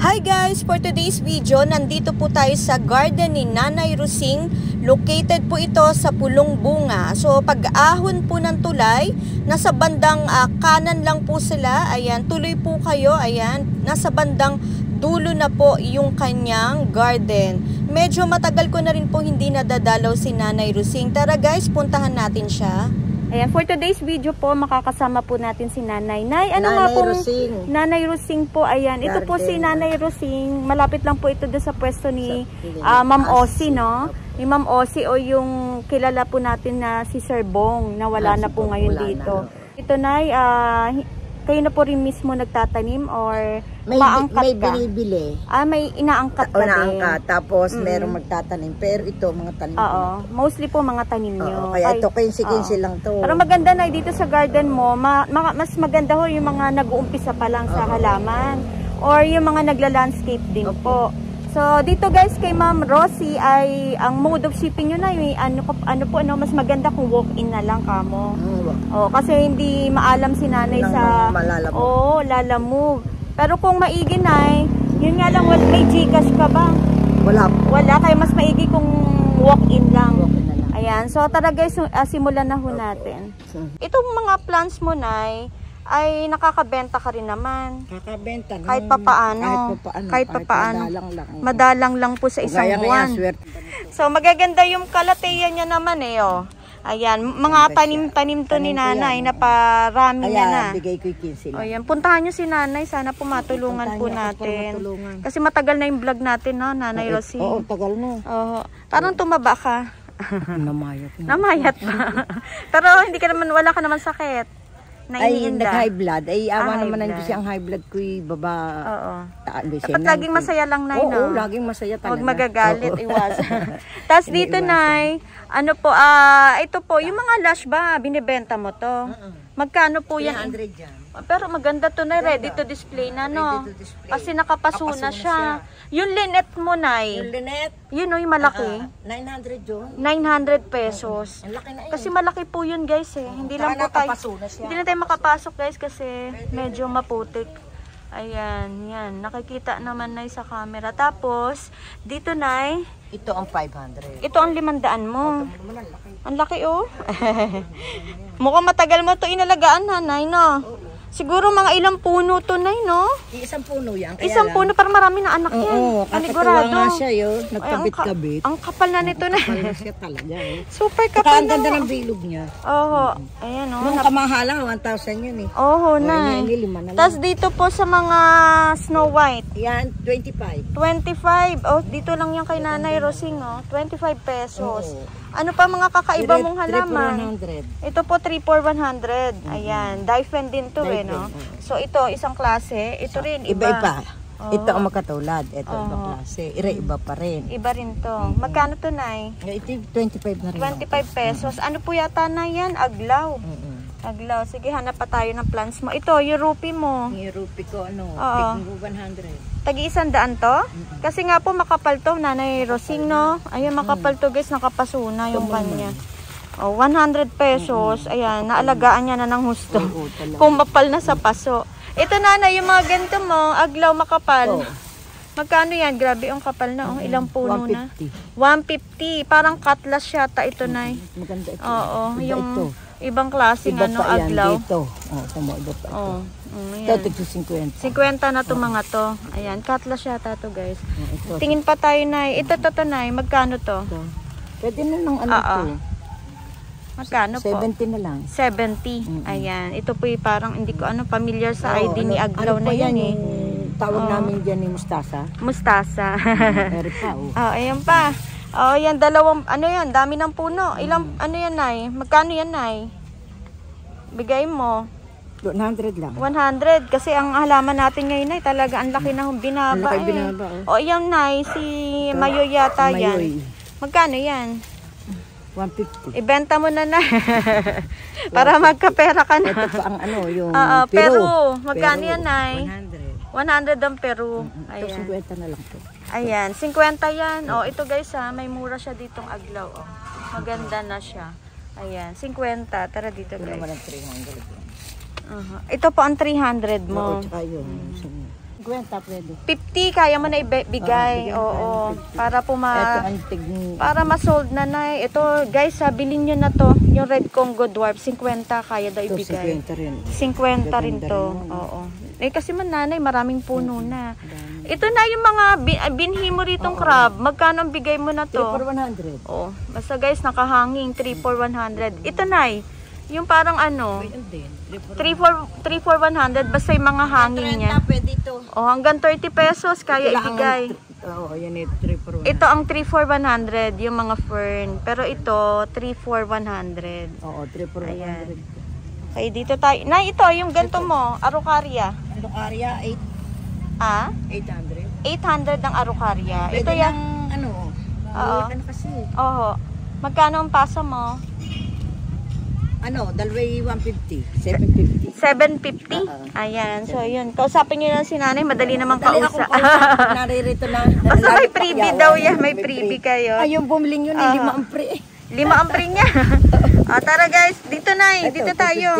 Hi guys! For today's video, nandito po tayo sa garden ni Nanay Rosing. Located po ito sa Pulong Bunga. So pag-ahon po ng tulay, nasa bandang kanan lang po sila. Ayan, tuloy po kayo. Ayan, nasa bandang dulo na po yung kanyang garden. Medyo matagal ko na rin po hindi nadadalaw si Nanay Rosing. Tara guys, puntahan natin siya. Ayan, for today's video po, makakasama po natin si Nanay. Nay, ano nga po? Nanay Rosing po, ayan. Ito po si Nanay Rosing. Malapit lang po ito doon sa pwesto ni Ma'am Osi, no? Ni Ma'am Osi o yung kilala po natin na si Sir Bong, na wala na po ngayon dito. Ito, Nay, kayo na po rin mismo nagtatanim or maangkat ka? May binibili. May inaangkat ka din. Inaangkat. Tapos merong magtatanim. Pero ito, mga tanim. Oo. Mostly po mga tanim nyo. Kaya ito, 15 lang to. Pero maganda na dito sa garden mo, mas maganda ho yung mga nag-uumpisa pa lang sa halaman. Or yung mga nagla-landscape din po. So, dito guys, kay Ma'am Rosie ay ang mode of shipping nyo na yung mas maganda kung walk-in na lang kamo. Kasi hindi maalam si Nanay sa lalamove. Pero kung maigi na yun nga lang, may Gcash ka ba? Wala, kaya mas maigi kung walk-in lang. Ayan, so tara guys, simulan na ho natin. Itong mga plants mo, Nay, ay nakakabenta ka rin naman. Kakabenta. Kahit papaano. Madalang lang po sa isang buwan. So magaganda yung kalateya niya naman Ayan, mga tanim-tanim to ni Nanay na parami niya na. Bigay ko 15 lang. Ayan, puntahan niyo si Nanay, sana po matulungan po natin. Kasi matagal na yung vlog natin, no, Nanay Rosie. Oo, tagal na. Parang tumaba ka. Namayat ba? Pero hindi ka naman, wala ka naman sakit. Nag-high blood. Awa naman nandiyo siyang high blood ko baba. Dapat laging masaya lang, Nay, no? Oo, laging masaya talaga. Huwag magagalit, iwasan. Tapos dito, Nay, ito po, yung mga lash ba, binibenta mo to? Magkano po yan? 300 yan. Pero maganda to, Nay, ready to display na, no? Kasi nakapaso na siya. Yung linet mo, Nay. Yung linet? Yun, yung malaki. 900 yun. 900 pesos. Ang laki na yun. Kasi malaki po yun, guys, Hindi lang po tayo, hindi na tayo makapasok, guys, kasi medyo maputik. Ayan, yan. Nakikita naman, Nay, sa camera. Tapos, dito, Nay. Ito ang 500. Ito ang 500 mo. Ang laki, Mukhang matagal mo to inalagaan, Nay, no? Siguro mga ilang puno to, Nay, no? Isang puno yan. Isang puno, para marami na anak yan. Oo, kakatuwa nga siya, nagkabit-kabit. Ang kapal na nito, Nay. Kapal na siya talaga, Super kapal na. Ang ganda ng bilog niya. Ayan, Nung kamahala, 1,000 yun, Nay. Tapos dito po sa mga Snow White. Yan, 25. 25. Dito lang yan kay Nanay Rosing, 25 pesos. Ano pa mga kakaiba mong halaman? 3 for 100. Ito po 3 for 100. Ayan, Daifen din to, no? So ito, isang klase. Ito rin, iba. Iba-iba. Ito ang makatulad. Ito ibang klase. Iba pa rin. Iba rin to. Magkano to, Nay? Ito 25 na rin. 25 pesos. Ano po yata na yan? Aglaw. Aglaw. Sige, hanap pa tayo ng plants mo. Ito, yung rupee mo. Yung rupee ko, 100. Tagi-100 to? Kasi nga po makapal to, Nanay Rosing, no? Ayun, makapal to, guys. Nakapasuna yung kanya. 100 pesos. Ayan, naalagaan niya na ng husto. Kung mapal na sa paso. Ito, Nanay, yung mga ganito mo, aglaw makapal. Magkano yan? Grabe, yung kapal na. Ilang puno 150. na? 150. Parang cutlass yata ito, Nay. Maganda ito. Yung ibang klaseng aglaw. Dito. Iba pa ito. Ito, 50. 50 na to mga to. Ayan, cutlass yata to, guys. Tingin pa tayo, Nay. Ito, Nay. Magkano to? Pwede na ng to. Magkano po? 70 na lang. 70. Ayan. Ito po parang hindi ko familiar sa ID ni Aglaw na yan Tawag namin dyan ni Mustasa. Mustasa. Meron pa ayan pa. Yan dalawang, yan, dami ng puno. Ilang, yan, Nay? Magkano yan, Nay? Bigay mo. 100 lang. 100. Kasi ang halaman natin ngayon, Nay, talaga ang laki na binaba. Ang laki binaba. Yan, Nay, si Mayoy yata yan. Magkano yan? 150. Ibenta mo na, Nay. Para magkapera ka na. Ito pa ang yung Peru. Magkano yan, Nay? 100. 100 ang Peru. Ito 50 na lang po. Ayan, 50 yan. Ito guys, may mura siya ditong aglaw. Maganda na siya. Ayan, 50. Tara dito, guys. Ito naman ang 300. Ito po ang 300 mo. Oo, tsaka yun. 50 pwede. 50, kaya mo na ibigay. Oo. Para po Ito ang para ma-sold na nay. Ito, guys, bilhin nyo na to. Yung Red Congo Dwarf, 50 kaya daw ibigay. 50 rin. 50 rin to. Oo. Kasi man nanay, maraming puno na. Ito na yung mga binhi mo ritong crab. Magkano ang bigay mo na 3 to? for 100. Oo. Basta guys, nakahanging 3 for 100. Ito nay, yung parang ano, Ayun din. 3 for 100, basta yung mga hangin niya. Pwede ito. O, hanggang 30 pesos, kaya ibigay. Oo, yan ito. 3 for 100. Ito ang 3 for 100, yung mga fern. Pero ito, 3 for 100. Oo, 3 for 100. Ayan. Okay, dito tayo. Na, ito, yung ganito mo, arukarya. Ano area? 800. 800 ang arukarya. Pwede Ito yan. ano? Oo. Ano kasi? Oo. Magkano ang pasa mo? Ano, dalaway 150. 750. 750? Ayan. So, yun. Kausapin nyo lang si nanay. Madali naman Dali akong kausap. kausap. Naririto na. Basta may freebie daw yan. May freebie kayo. Ay, yung bumiling yun, hindi maampre. 5 ang free niya. Tara guys. Dito na. Dito tayo.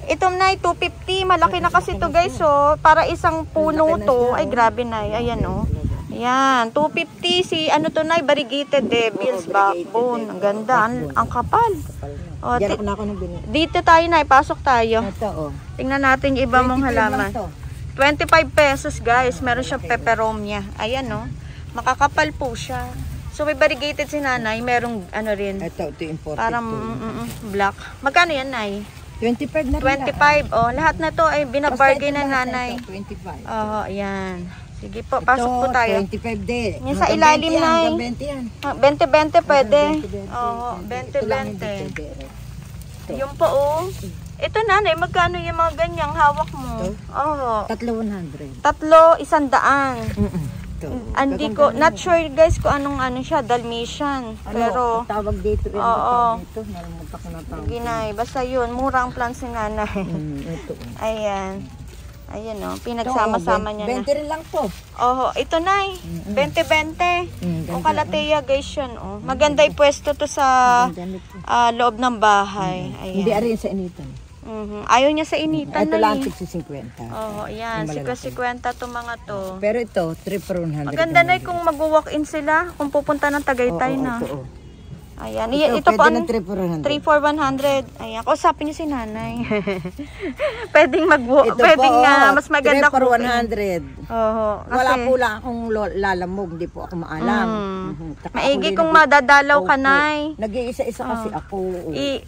Itong na 250. Malaki na kasi to guys. So, para isang puno to. Ay, grabe na. Ayan o. Ayan. 250. Si ano to na, variegated devil's backbone. Ang ganda. Ang kapal. O, Diyan ako ng binili. dito tayo na. Pasok tayo. Ito, oh. Tingnan natin yung iba mong 25 halaman. lang to. 25 pesos guys. Meron siyang peperomia. Ayan o. Makakapal po siya. So may variegated si nanay. Merong ano rin. Ito imported. Parang black. Magkano yan, nay? 25 na rin. 25. Oh, lahat na to ay binabargain na Basta ito nanay. ito, 25. Oo, ayan. Sige po, pasok po tayo. 25 din. Yan sa ilalim, Nay. 20 yan. 20-20 pwede. 20-20. Oo, Ito lang hindi 20-20. pwede. Yung po, oh. Ito nanay, magkano yung mga ganyang hawak mo? Ito? Oo. 3,100. 300. Ito. Hindi ko, not sure guys kung anong ano siya, Dalmatian. Pero, tawag dito. Oo. Ito, nalimutan ko na tawag. ginay, basta yun, mura ang plants ni nanay. Ito. Ayan. Ayan o, pinagsama-sama niya na. 20 rin lang to. Oh, ito na 20-20. O kalateya guys yun. Oh. Maganda yung pwesto to sa loob ng bahay. Hindi Ayan. arin sa initan. Ayaw niya sa initan Ito na lang eh. 50. Oh, ayan. Yung malalaki. 50 to mga to. Pero ito, 3 for 100. Maganda na kung mag-walk-in sila. Kung pupunta ng Tagaytay na. Oo. Ayan. Ito Ito, po, pwede ng 3 for 100. 3 for 100. Ayan. Kausapin niyo si nanay. Pwedeng Ito pwedeng po, mas maganda 3 for kung 100. Oo. Wala po lang akong lalamog, hindi po ako maalam. Maigi kung madadalaw ka, nay. Nag-iisa-isa kasi ako.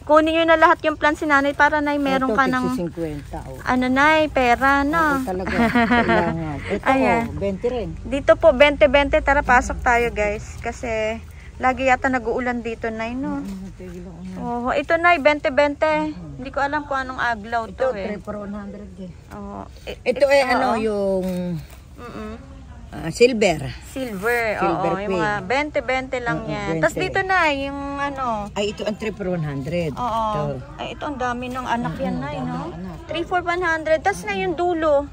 Kunin nyo na lahat yung plan si nanay para nay meron ka ng 50. ano nay, pera na. Talaga, kailangan. Ito, Ayan. 20 rin. Dito po 20-20, tara pasok tayo guys. Kasi lagi yata nag-uulan dito nay, no? Oh, ito nay 20-20. Hindi ko alam kung anong aglaw to Ito, eh. 3 for 100 din. Oh, Ito ay ano, yung silver. Silver, Silver oo. Yung mga 20-20 lang yan. 20. Tapos dito na, yung ano. Ay, ito ang 3 for 100. Oo. Ito. Ay, ito ang dami ng anak yan na, no? 3 for 100. Tapos na yung dulo.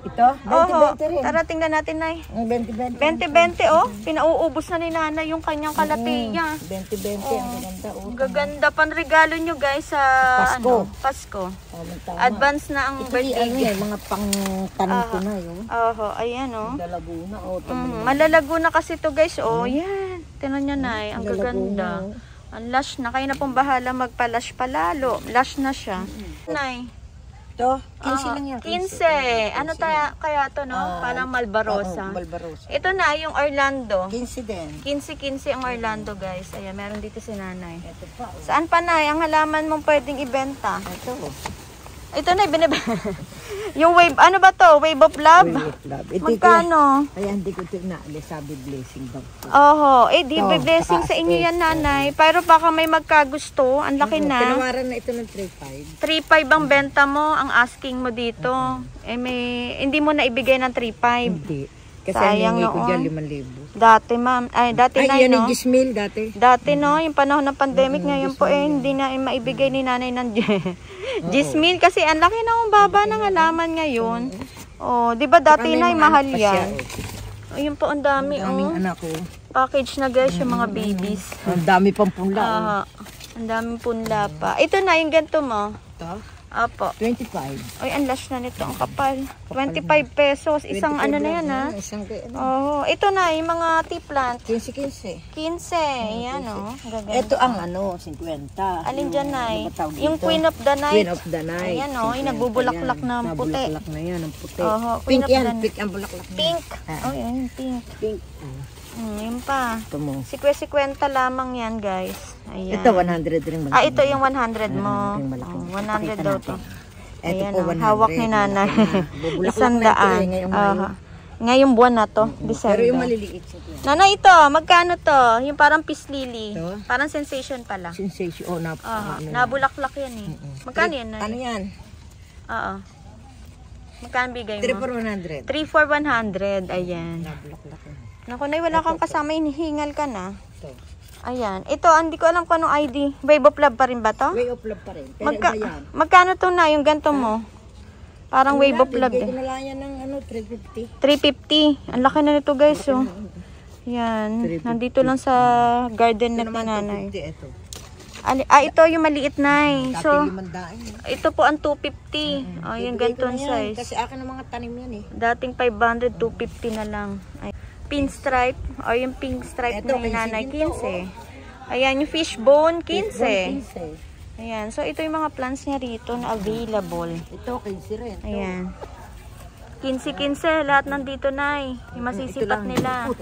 Ito, Oo. 20-20 rin. Tara, tingnan natin, Nay. 20-20. 20-20, oh. Pinauubos na ni Nana yung kanyang kalateya. 20-20, ang ganda. Ang gaganda pang regalo nyo, guys, sa Pasko. Pasko. Tama. Advance na ang Ito yung birthday. mga pang-tanim ko na yun. Oo, ayan, oh. Dalaguna, Malalago na kasi to guys, oh. Yan. Tinan nyo, Nay. Ang gaganda. Ang lush na. Kayo na pong bahala magpa-lush palalo. Lush na siya. Nay. Ito, 15 lang yan. 15. Ano kaya to, no? Parang Malbarosa. Malbarosa. Ito na, yung Orlando. 15 din. 15-15 ang Orlando, guys. Ayan, meron dito si nanay. Ito pa. Saan pa na? Ang halaman mong pwedeng ibenta. Ito. Ito na, yung wave, ano ba to? Wave of Love? Ito, Magkano? kaya hindi ko ito naalis. Sabi blessing daw. Oho, di Oh, blessing sa inyo yan, nanay. Pero baka may magkagusto. Ang laki na. Tinawaran na ito ng 3.5. 3.5 ang benta mo, ang asking mo dito. Hindi mo na ibigay ng 3.5. Hindi. Kasi Sayang ang ko noon. dyan 5,000. Dati, ma'am. Dati na, Ay, yan no? yung Gismil dati. Dati, no? Yung panahon ng pandemic ngayon po, hindi na maibigay ni nanay ng Gismil. Kasi ang laki na ang baba ng halaman ngayon. Oh, di ba dati na mahal yan? Oh, yun po, ang dami, Aming anak ko. Package na guys, yung mga babies. Ang dami pang punla. Ang daming punla pa. Ito na, yung ganito mo. Ito? Opo. 25. Ay, ang lash na nito. Ang kapal. 25 pesos. Isang ano na yan, ha? Isang Oo. Ito na, yung mga tea plant. 15. 15. Yan, oh. Gaganda. Ito ang 50. Alin dyan, Nay? Ano ba tawag Yung dito? Queen of the Night. Queen of the Night. Ayan, oh. Yung nagbubulaklak na puti. Nabulaklak na yan, ang puti. Oho, Pink Queen of yan, the- pink ang bulaklak na. Pink. Ah. Oh, yan, pink. Pink. Yun pa. Ito mo. 50 lamang yan, guys. Ayan. Ito 100 rin. Ah, ito yung 100 mo. Yung malaki. 100 daw to. Ito Ayan, po oh, 100. hawak ni nanay. Bubulaklak na ito eh, ngayong Mayo. Ngayong buwan na to, Pero yung December. maliliit siya. Nanay, ito, magkano to? Yung parang peace lily. Ito? Parang sensation pala. Sensation. Oh, ano. Nabulaklak yan eh. Magkano yan, Ano Nay? yan? Oo. Magkano bigay 3 mo? for 100. 3 for 100. Ayan. Nabulaklak na. Naku, Nay, wala kang kasama, hinihingal ka na. Ito. Ayan. Ito, hindi ko alam kung anong ID. Wave of Love pa rin ba to? Way of love pa rin. Pero iba yan. Magkano to na, yung ganito mo? Parang Wave of Love Bigay eh. ko na lang yan ng 350. 350. Ang laki na nito, guys, oh. Yan. 350. Nandito lang sa garden na Ito naman nanay. 250 ito. Ito yung maliit na eh. Dati So, 500. ito po ang 250. Oh, yung Bibigay ko ganitong na yan, size. Kasi akin ang mga tanim yan eh. Dating 500, 250 na lang. Ay, pinstripe. O yung pink stripe Ito, na yung nanay, 15 15. Ayan, yung fishbone, 15. 15. Ayan, so ito yung mga plants niya rito na available. Ito 15 rin. Ito. Ayan. 15, lahat nandito na eh. Yung masisipat nila.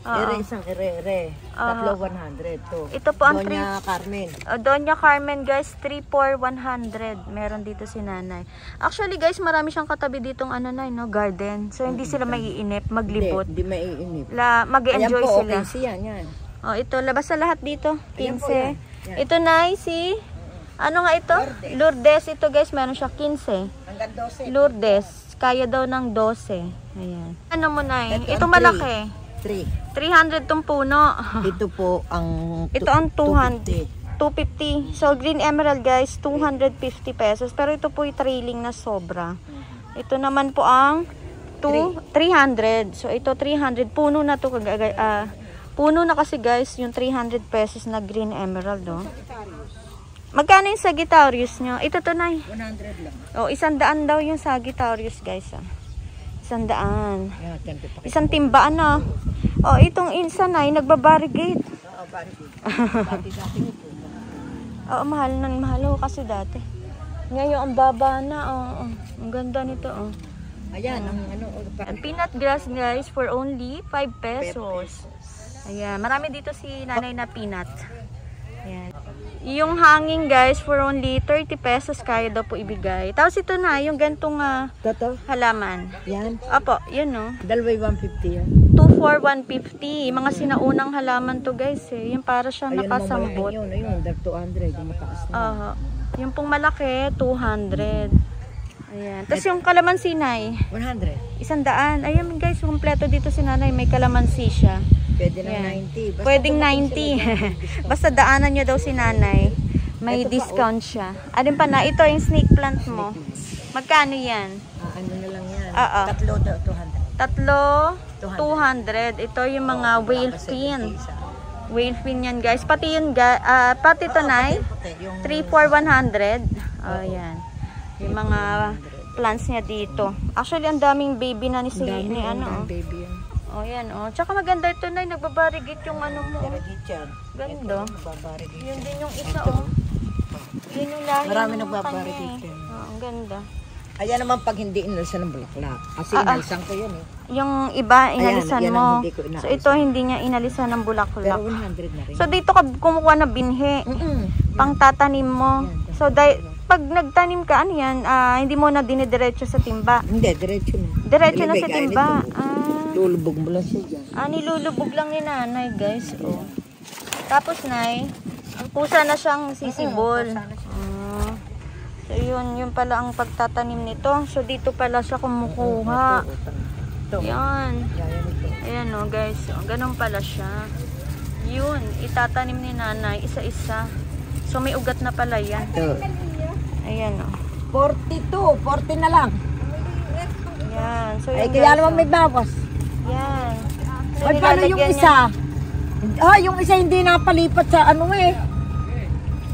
Ere isang ere. Tatlo 100 to. Ito po ang Doña Carmen. Doña Carmen, guys, 3 for 100. Meron dito si nanay. Actually, guys, marami siyang katabi ditong no, garden. So, hindi sila maiinip, maglibot. Hindi maiinip. Mag-enjoy Ayan po, sila. okay yan, yan. Oh, ito, labas sa lahat dito. 15. Ayan po, yan. Yan. Ito na si... Ano nga ito? Lourdes. Ito, guys, meron siya 15. Hanggang 12. Lourdes. Kaya daw ng 12. Ayan. Ano mo na Ito Ito ang malaki. 3. 300 tong puno. Ito po ang... Ito ang 200. 250. So, green emerald, guys, 250 pesos. Pero ito po yung trailing na sobra. Ito naman po ang 300. So, ito 300. Puno na to. Puno na kasi, guys, yung 300 pesos na green emerald, oh. Magkano yung Sagittarius nyo? Ito to, Nay. 100 lang. Oh, 100 daw yung Sagittarius, guys, ah. 100. Yan, 10 Isang timbaan na. Oh, itong isa, Nay, nagbabarricade. Oo, dati ito. Oo, mahal ho kasi dati. Ngayon, ang baba na, oh. Ang ganda nito, oh. Ayan, ang Ang peanut grass, guys, for only 5 pesos. Ayan, marami dito si nanay na peanut. Ayan. Yung hanging, guys, for only 30 pesos kaya daw po ibigay. Tapos ito na, yung gantong Toto? halaman. Yan. Opo, yun, no. Dalaway 150 yan. 2 for 150. Mga sinaunang halaman to, guys, eh. Yung para siyang Ayun, nakasambot. Ayun, 200. Yung mataas na. Yung pong malaki, 200. Ayan. Tapos yung kalamansi, Nay, 100. 100. Ayan, guys, kumpleto dito si nanay. May kalamansi siya. Pwede ng Yan. 90. Basta Pwedeng dumating 90. Basta daanan nyo daw si nanay. May Ito pa, discount siya. Alin pa na, ito yung snake plant mo. Magkano yan? ano na lang yan. Oo. Tatlo, 200. Tatlo, 200. Ito yung mga whale fin. Whale fin yan, guys. Pati yun, pati ito, Nay. 3 for 100. Oh, yan. Yung mga plants niya dito. Actually, ang daming baby na ni ano. Baby yan. Oh, yan, oh. Tsaka maganda ito, Nay. Nagbabarigate yung ano mo. Barigate yan. Ganda. Nagbabarigate. Yun din yung isa, oh. Yun yung lahi Marami ng nagbabarigate kanya, yan. eh. Oh, ang ganda. Ayan naman pag hindi inalisan ng bulaklak. Kasi inalisan ko yan eh. Yung iba, inalisan yan mo. ang hindi ko inalisan. So, ito hindi niya inalisan ng Pero bulaklak. 100 na rin. So, dito ka kumukuha na binhi. Pang tatanim mo. So, pag nagtanim ka, ano yan, hindi mo na dinidiretso sa timba. Hindi, diretso na. Diretso na sa timba. Lulubog mo lang siya dyan. Nilulubog lang ni nanay, guys. Oh. Tapos, Nay, ang pusa na siyang sisibol. So, yun pala ang pagtatanim nito. So, dito pala siya kumukuha. Yan. Ayan, oh, guys. Oh, ganun pala siya. Yun, itatanim ni nanay, isa-isa. So, may ugat na pala yan. Ayan, oh. 42, 40 na lang. Yan. So, Ay, yun, kaya guys, naman oh. may bawas. Yan. So, Ay, paano yung nilalagyan isa? Yung isa hindi napalipat sa ano eh.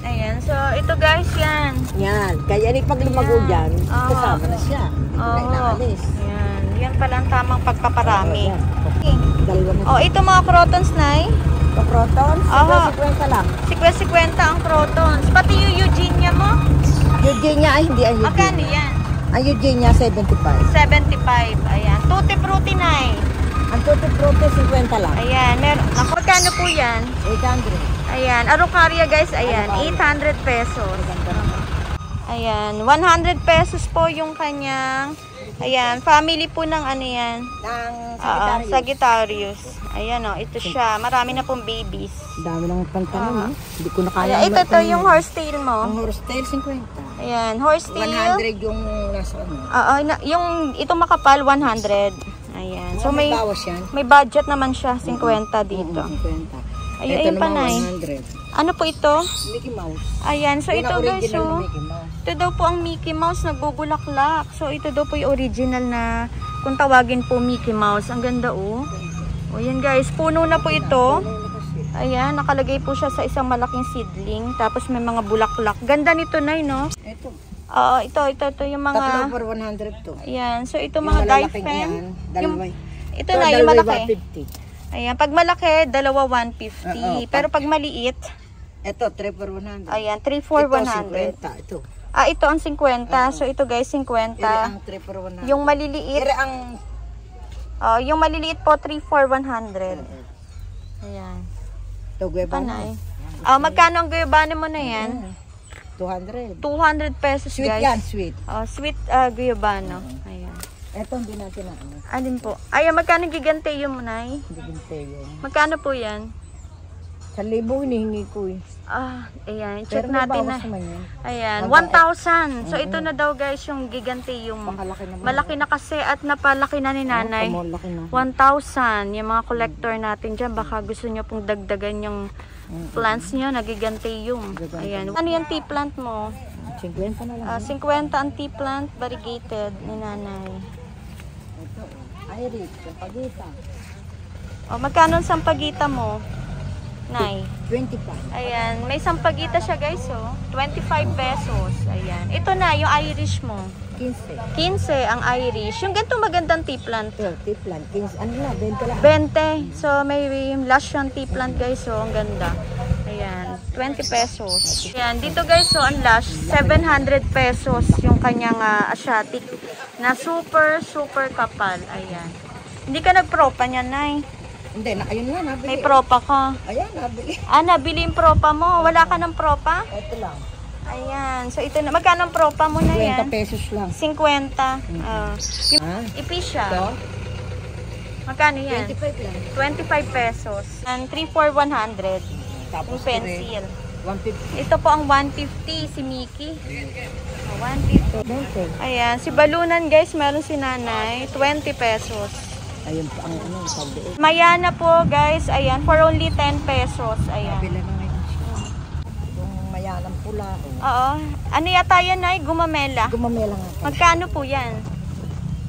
Ayan. So, ito guys, yan. Yan. Kaya ni pag lumago dyan, Oo. kasama na siya. Oo. Naalis. Yan. Yan pala ang tamang pagpaparami. Yan. Okay. Dalawa na. Oh, ito mga crotons, Nay. Croton, Oo. 50 lang. 50 ang crotons. Pati yung Eugenia mo. Eugenia, ay hindi ang Magkano Eugenia. yan? Ang Eugenia, 75. 75. Ayan. Tutti frutti, Nay. Ang tutti frutti, 50 lang. Ayan. Meron. Ako, magkano po yan? 800. Ayan. Araucaria guys, ayan. 800 pesos. Ayan. 100 pesos po yung kanyang. Ayan. Family po ng ano yan. Ng Sagittarius. Sagittarius. Ayan o. Ito siya. Marami na pong babies. Dami ng pantalon, Hindi ko na kaya. Ayan. Ito yung horsetail mo. Ang horsetail, 50. Ayan. Horsetail. 100 yung nasa ano. Yung itong makapal, 100. Ayan. So may bawas yan. may budget naman siya, 50 dito. 50. Ayun, Ito ayun pa, naman Nay. 100. Ano po ito? Mickey Mouse. Ayan. So Yun ito ang guys, original oh. na Mickey Mouse. Ito daw po ang Mickey Mouse nagbubulaklak. So ito daw po yung original na kung tawagin po Mickey Mouse. Ang ganda oh. O yan guys, puno na po ito. Ayan, nakalagay po siya sa isang malaking seedling. Tapos may mga bulaklak. Ganda nito, Nay, no? Ito. Oo, ito yung mga... Tatlo for 100 to. Ayan, so ito Yung mga guy malalaking fan. yan, dalawa. Ito na, yung malaki. 150. Ayan, pag malaki, dalawa 150. Oo, Pero pag maliit, Ito, 3 for 100. ayan, 3 for Ito, 100. 50. Ito. Ah, ito ang 50. So ito guys, 50. Iri ang 3 for 100. Yung maliliit, Iri ang... yung maliliit po 3 for 100. Ayan. Ito, guweba Panay. Magkano ang guyabano mo na yan? 200. 200 pesos Sweet guys. yan, sweet. Sweet guyabano. Ayan. Ito, hindi natin na ano. Alin po? Ayan, magkano gigante yung Nay? Hindi ginte yun. Magkano po yan? 1,000 hinihingi ko eh. Ayan. Check Pero may natin na. bawas naman yun. Ayan, Hanggang 1,000. So ito na daw guys yung gigante yung Pakalaki naman. malaki na kasi at napalaki na ni nanay. Laki na. 1,000. Yung mga collector natin dyan, baka gusto nyo pong dagdagan yung plants nyo, nagigante yung. Ayan. Ano yung tea plant mo? 50 na lang. 50 ang tea plant, variegated ni nanay. Ito, Iris, yung pagita. Magkano ang sampagita mo? Nay. 25. Ayan, may sampagita siya guys, oh. 25 pesos. Ayan. Ito na, yung Irish mo. 15. 15 ang Irish. Yung ganitong magandang tea plant. 30 plan. 15. Ano na, 20 lang. 20. So, may lush yung tea plant guys, oh. Ang ganda. Ayan, 20 pesos. Ayan, dito guys, so ang lush, 700 pesos yung kanyang Asiatic na super kapal. Ayan. Hindi ka nag-propa niyan, Nay. Hindi, ayun nga, nabili. May propa ka. Ayan, nabili. Nabili yung propa mo. Wala ka ng propa? Ito lang. Ayan. So, ito na. Magkano ang propa mo na 20 yan? pesos lang. 50. Yung ipisya. Ito? Magkano yan? 25 lang. 25 pesos. And 3 for 100. Tapos Yung pencil. 150. Ito po ang 150 si Mickey. 150. 20. Ayan. Si Balunan guys, meron si nanay. 20 pesos. Ayun pa ang ano, pagdiit. Mayana po guys. Ayan. For only 10 pesos. Ayan. Nabili na ngayon siya. Yung mayanang pula. Oo. Ano yata yan, Nay? Gumamela. Gumamela nga. Magkano po yan?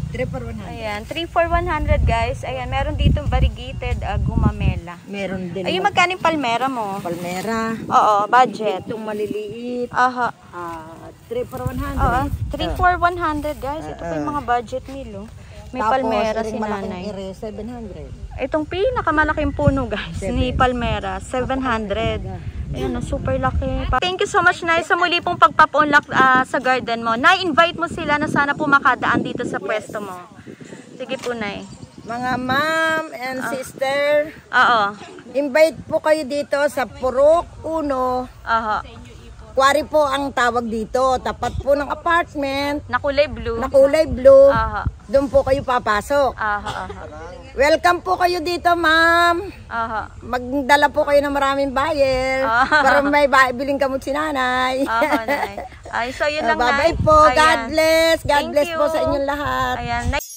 3 for 100. Ayan, 3 for 100 guys. Ayan, meron dito variegated gumamela. Meron din. Ayun, magkano yung palmera mo? Palmera. Oo, budget. Itong maliliit. Aha. 3 for 100. Oo, 3 for 100 guys. Ito po yung mga budget nilo. May palmera si nanay. Ire, 700. Itong pinakamalaking puno guys, ni palmera, 700. Ayan, super laki. Thank you so much, Nay, sa muli pong pagpapunlak sa garden mo. Nay, invite mo sila na sana po makadaan dito sa pwesto mo. Sige po, Nay. Mga ma'am and sister, Oo. invite po kayo dito sa Purok 1. Aha. Quarry po ang tawag dito. Tapat po ng apartment Na kulay blue. na kulay blue. Aha. Doon po kayo papasok. Aha, aha. Welcome po kayo dito, ma'am. Aha. Magdala po kayo ng maraming buyer. Para may biling kamot si nanay. Aha, Nay. Ay, so yun lang, Bye-bye Nay. po. Ayan. God bless. God Thank bless you. po sa inyong lahat. Ayan.